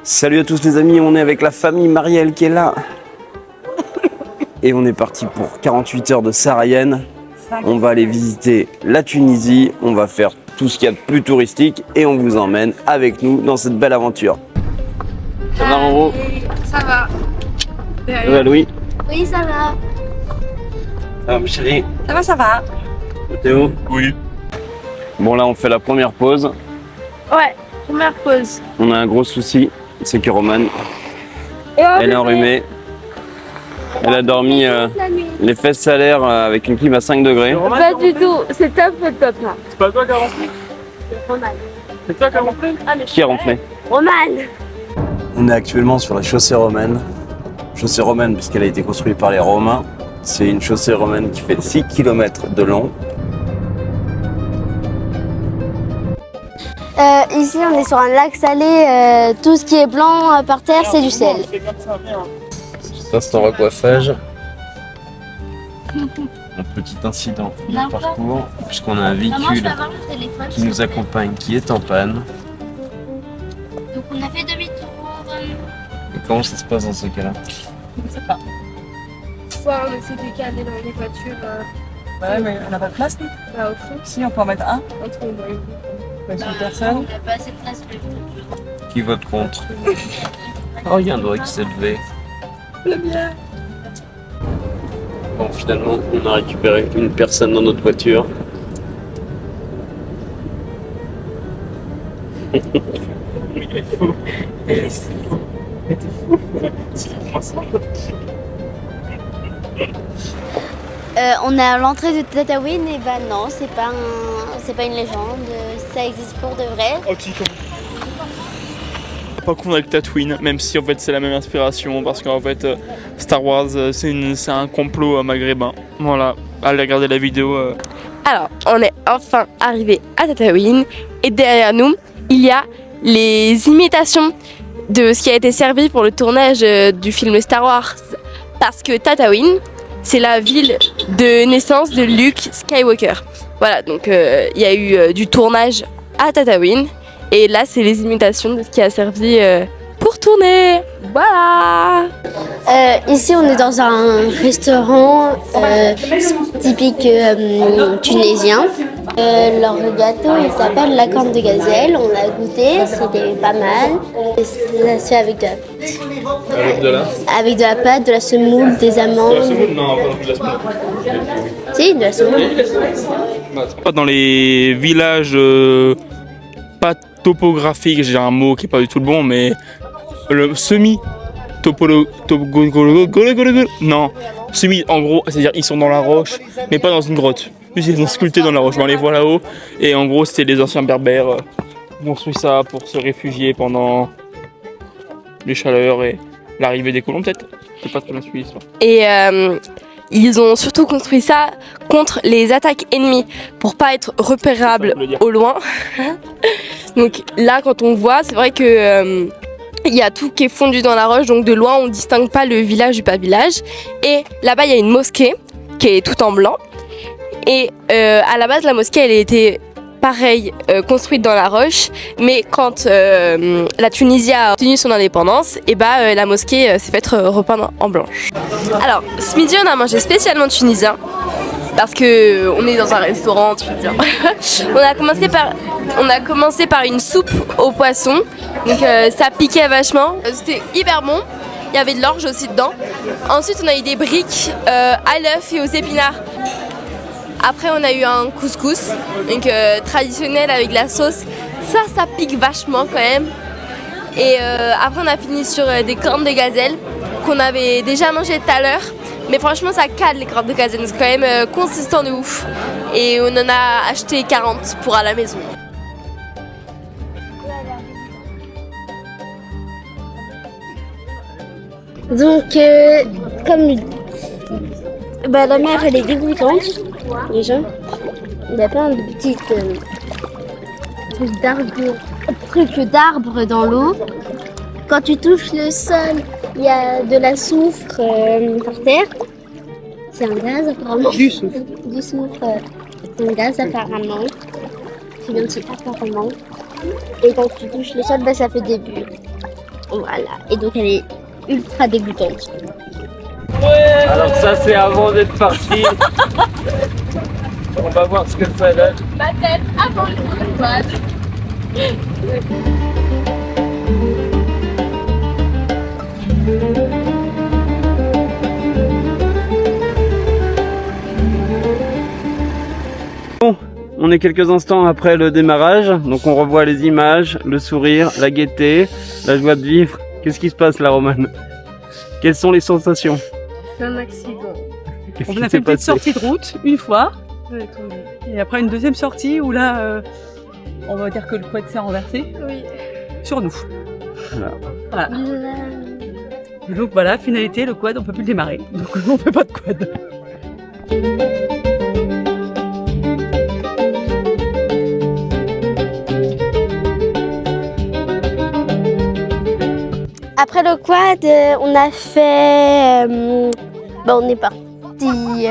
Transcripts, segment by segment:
Salut à tous les amis, on est avec la famille Marielle qui est là. Et on est parti pour 48 heures de Saharienne. On va aller visiter la Tunisie, on va faire tout ce qu'il y a de plus touristique et on vous emmène avec nous dans cette belle aventure. Ça va Roro? Ça va. Ça va Louis? Oui, ça va. Ça va ma chérie? Ça va, ça va. Théo? Oui. Bon là on fait la première pause. Ouais, première pause. On a un gros souci, c'est que Romane, elle est enrhumée. Elle a dormi les fesses salaires avec une clim à 5 degrés. Pas du tout, c'est top là. C'est pas toi qui as ronflé? Roman. C'est toi qui as ronflé? Qui a ronflé? Roman. On est actuellement sur la chaussée romaine. Chaussée romaine puisqu'elle a été construite par les Romains. C'est une chaussée romaine qui fait 6 km de long. Ici, on est sur un lac salé. Tout ce qui est blanc par terre, c'est du sel. Ça, c'est un recoiffage. Un petit incident de parcours, puisqu'on a un véhicule qui nous accompagne qui est en panne. Donc, on a fait demi-tour. Et comment ça se passe dans ce cas-là? Je sais pas. Soit on essaie de caler dans les voitures Ouais, mais on n'a pas de place, nous. là au fond, Si, on peut en mettre un. entre nous et vous. Avec une personne. On n'a pas assez de place pour les voitures. Qui vote contre? Oh, il y a un doigt qui s'est levé. Bon, finalement, on a récupéré une personne dans notre voiture. On est à l'entrée de Tataouine et bah non, c'est pas une légende, ça existe pour de vrai. Pas con avec Tatooine, même si en fait c'est la même inspiration, parce qu'en fait Star Wars c'est un complot maghrébin. Voilà, allez regarder la vidéo. Alors, on est enfin arrivé à Tataouine et derrière nous, il y a les imitations de ce qui a été servi pour le tournage du film Star Wars. Parce que Tataouine, c'est la ville de naissance de Luke Skywalker. Voilà, donc il y a eu du tournage à Tataouine. Et là, c'est les imitations de ce qui a servi pour tourner. Voilà. Ici, on est dans un restaurant typique tunisien. Leur gâteau, il s'appelle la corne de gazelle. On l'a goûté, c'était pas mal. Et ça se fait avec de la pâte. Avec de là. Avec de la pâte, de la semoule, des amandes. Non, pas de la semoule. Si, de la semoule. Pas dans les villages pas topographiques, j'ai un mot qui est pas du tout le bon, mais le semi non, semi en gros, c'est-à-dire ils sont dans la roche, mais pas dans une grotte. Juste ils sont sculptés dans la roche. On les voit là-haut, et en gros c'était les anciens berbères qui ont construit ça pour se réfugier pendant les chaleurs et l'arrivée des colons peut-être. C'est pas trop bien suivi l'histoire. Et ils ont surtout construit ça contre les attaques ennemies pour pas être repérables au loin. Donc là, quand on voit, c'est vrai que il y a tout qui est fondu dans la roche, donc de loin on distingue pas le village du pas village. Et là-bas il y a une mosquée qui est tout en blanc. Et à la base la mosquée elle a été pareil construite dans la roche, mais quand la Tunisie a obtenu son indépendance, et la mosquée s'est faite repeindre en blanche. Alors ce midi on a mangé spécialement tunisien. Parce que on est dans un restaurant tunisien. on a commencé par une soupe au poisson. Donc ça piquait vachement. C'était hyper bon. Il y avait de l'orge aussi dedans. Ensuite on a eu des briques à l'œuf et aux épinards. Après on a eu un couscous, donc traditionnel avec de la sauce. Ça pique vachement quand même. Et après on a fini sur des cornes de gazelle qu'on avait déjà mangé tout à l'heure. Mais franchement ça cale les cornes de gazelle, c'est quand même consistant de ouf. Et on en a acheté 40 pour à la maison. Donc, comme la mer elle est dégoûtante, déjà. Il y a plein de petites trucs d'arbres dans l'eau. Quand tu touches le sol, il y a de la soufre par terre. C'est un gaz apparemment. Du soufre. Du soufre. C'est un gaz apparemment. C'est bien petit apparemment. Et quand tu touches le sol, ça fait des bulles. Voilà, et donc elle est ultra dégoûtante. Alors ça c'est avant d'être parti. On va voir ce que ça donne. Ma tête avant le quad. Bon, on est quelques instants après le démarrage, donc on revoit les images, le sourire, la gaieté, la joie de vivre. Qu'est-ce qui se passe là, Romane? Quelles sont les sensations? C'est un accident. Qu'est-ce On qui a fait s'est une petite passé? sortie de route une fois. Et après une deuxième sortie où là, on va dire que le quad s'est renversé Oui. sur nous. Voilà. Voilà. Et donc voilà, finalité, le quad, on peut plus le démarrer. Donc on fait pas de quad. Après le quad, on a fait. On est parti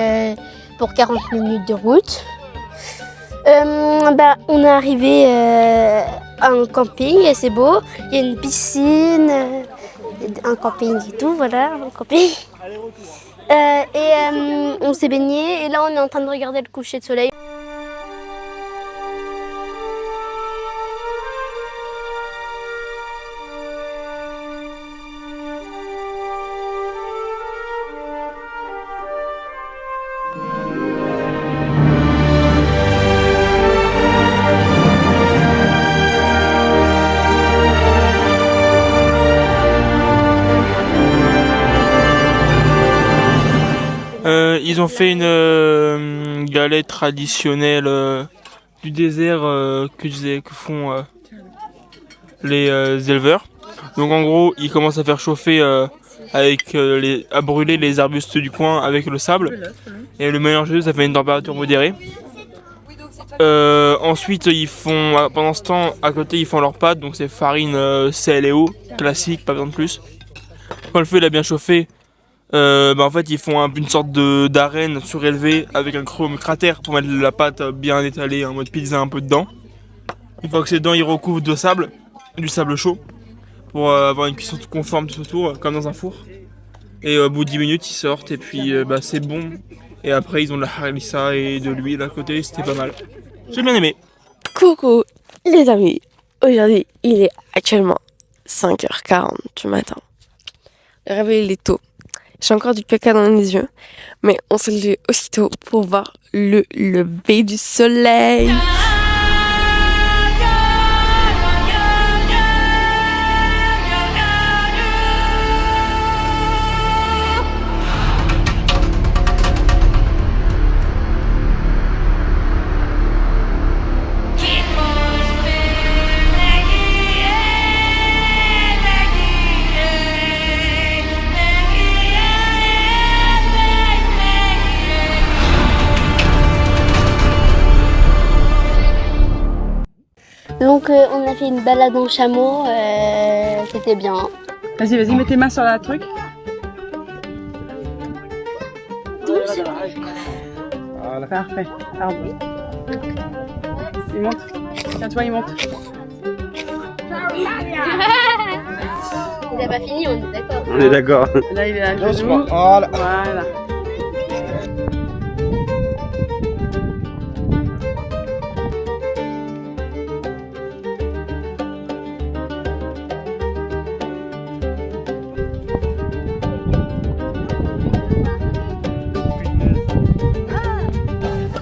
pour 40 minutes de route. On est arrivé à un camping et c'est beau. Il y a une piscine, un camping et tout, voilà, un camping. On s'est baigné et là on est en train de regarder le coucher de soleil. Ils ont fait une galette traditionnelle du désert que font les éleveurs. Donc en gros, ils commencent à faire chauffer à brûler les arbustes du coin avec le sable. Et le mélange, ça fait une température modérée. Ensuite, ils font, pendant ce temps, à côté, ils font leurs pâtes. Donc c'est farine, sel et eau, classique, pas besoin de plus. Quand le feu il a bien chauffé, en fait ils font une sorte d'arène surélevée avec un cratère pour mettre la pâte bien étalée en mode pizza un peu dedans. Une fois que c'est dedans, ils recouvrent de sable, du sable chaud, pour avoir une cuisson conforme tout autour, comme dans un four. Et au bout de 10 minutes ils sortent et puis c'est bon. Et après ils ont de la harissa et de l'huile à côté, c'était pas mal. J'ai bien aimé. Coucou les amis, aujourd'hui il est actuellement 5h40 du matin. Le réveil il est tôt. J'ai encore du caca dans les yeux, mais on se lève aussitôt pour voir le lever du soleil. Donc on a fait une balade en chameau, c'était bien. Vas-y, mets tes mains sur la truc. Voilà. Parfait. Pardon. Il monte. Tiens-toi, il monte. Il n'a pas fini, on est d'accord. On est d'accord. Là, il est à genoux. Voilà. Voilà.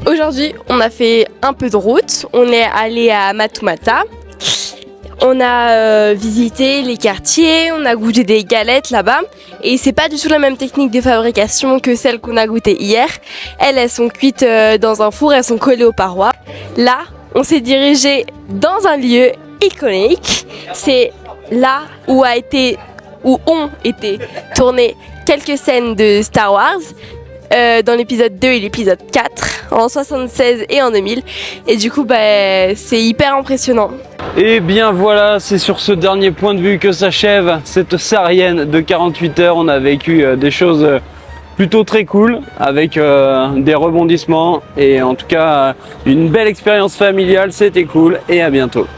Aujourd'hui, on a fait un peu de route. On est allé à Matumata. On a visité les quartiers, on a goûté des galettes là-bas. Et c'est pas du tout la même technique de fabrication que celle qu'on a goûtée hier. Elle sont cuites dans un four, elles sont collées aux parois. Là, on s'est dirigé dans un lieu iconique. C'est là où ont été tournées quelques scènes de Star Wars. Dans l'épisode 2 et l'épisode 4, en 76 et en 2000. Et du coup, c'est hyper impressionnant. Et bien voilà, c'est sur ce dernier point de vue que s'achève cette saharienne de 48 heures. On a vécu des choses plutôt très cool, avec des rebondissements. Et en tout cas, une belle expérience familiale, c'était cool. Et à bientôt.